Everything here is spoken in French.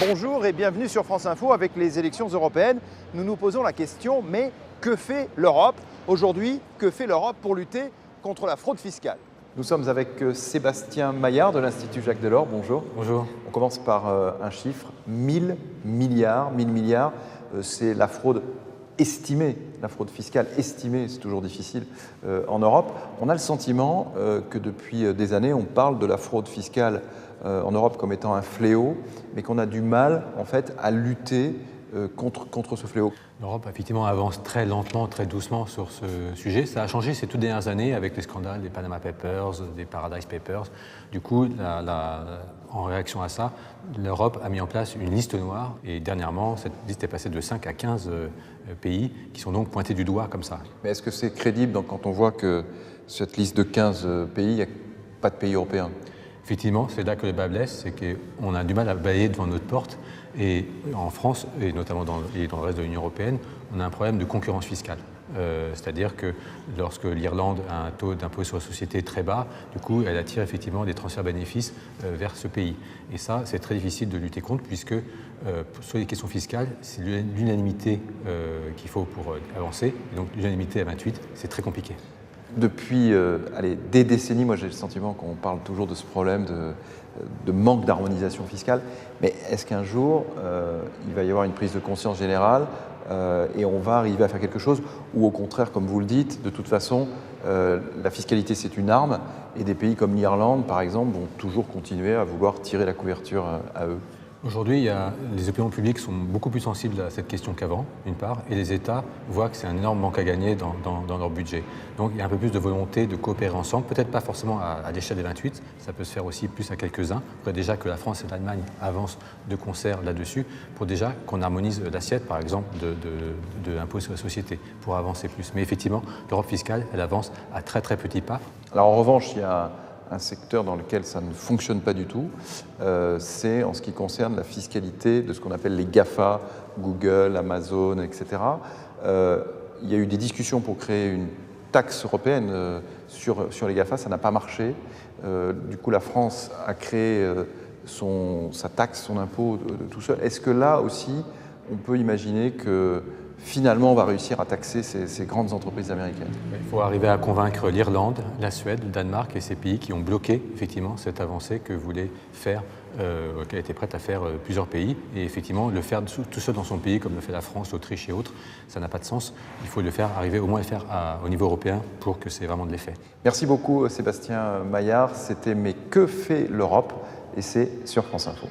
Bonjour et bienvenue sur France Info. Avec les élections européennes, nous nous posons la question, mais que fait l'Europe aujourd'hui? Que fait l'Europe pour lutter contre la fraude fiscale? Nous sommes avec Sébastien Maillard de l'Institut Jacques Delors. Bonjour. Bonjour. On commence par un chiffre, 1000 milliards. 1000 milliards, c'est la fraude estimée, la fraude fiscale estimée, c'est toujours difficile en Europe. On a le sentiment que depuis des années, on parle de la fraude fiscale en Europe comme étant un fléau, mais qu'on a du mal en fait à lutter contre ce fléau. L'Europe effectivement avance très lentement, très doucement sur ce sujet. Ça a changé ces toutes dernières années avec les scandales des Panama Papers, des Paradise Papers. Du coup, en réaction à ça, l'Europe a mis en place une liste noire et dernièrement, cette liste est passée de 5 à 15 pays qui sont donc pointés du doigt comme ça. Mais est-ce que c'est crédible quand on voit que cette liste de 15 pays, il n'y a pas de pays européens? Effectivement, c'est là que le bas blesse, c'est qu'on a du mal à balayer devant notre porte. Et en France, et notamment dans le reste de l'Union européenne, on a un problème de concurrence fiscale. C'est-à-dire que lorsque l'Irlande a un taux d'impôt sur la société très bas, du coup, elle attire effectivement des transferts bénéfices vers ce pays. Et ça, c'est très difficile de lutter contre puisque sur les questions fiscales, c'est l'unanimité qu'il faut pour avancer. Et donc l'unanimité à 28, c'est très compliqué. Depuis des décennies, moi j'ai le sentiment qu'on parle toujours de ce problème de manque d'harmonisation fiscale. Mais est-ce qu'un jour, il va y avoir une prise de conscience générale et on va arriver à faire quelque chose? Ou au contraire, comme vous le dites, de toute façon, la fiscalité c'est une arme et des pays comme l'Irlande, par exemple, vont toujours continuer à vouloir tirer la couverture à eux? Aujourd'hui, les opinions publiques sont beaucoup plus sensibles à cette question qu'avant, d'une part, et les États voient que c'est un énorme manque à gagner dans leur budget. Donc il y a un peu plus de volonté de coopérer ensemble, peut-être pas forcément à l'échelle des 28, ça peut se faire aussi plus à quelques-uns. Il faudrait déjà que la France et l'Allemagne avancent de concert là-dessus, pour déjà qu'on harmonise l'assiette, par exemple, de l'impôt sur la société, pour avancer plus. Mais effectivement, l'Europe fiscale, elle avance à très très petits pas. Alors en revanche, il y a un secteur dans lequel ça ne fonctionne pas du tout, c'est en ce qui concerne la fiscalité de ce qu'on appelle les GAFA, Google, Amazon, etc. Il y a eu des discussions pour créer une taxe européenne sur les GAFA, ça n'a pas marché. Du coup, la France a créé sa taxe, son impôt tout seul. Est-ce que là aussi, on peut imaginer que finalement, on va réussir à taxer ces grandes entreprises américaines? Il faut arriver à convaincre l'Irlande, la Suède, le Danemark et ces pays qui ont bloqué effectivement cette avancée que voulait faire, qu'elle était prête à faire plusieurs pays. Et effectivement, le faire tout seul dans son pays, comme le fait la France, l'Autriche et autres, ça n'a pas de sens. Il faut arriver au moins à le faire au niveau européen pour que c'est vraiment de l'effet. Merci beaucoup Sébastien Maillard. C'était « Mais que fait l'Europe ?» et c'est sur France Info.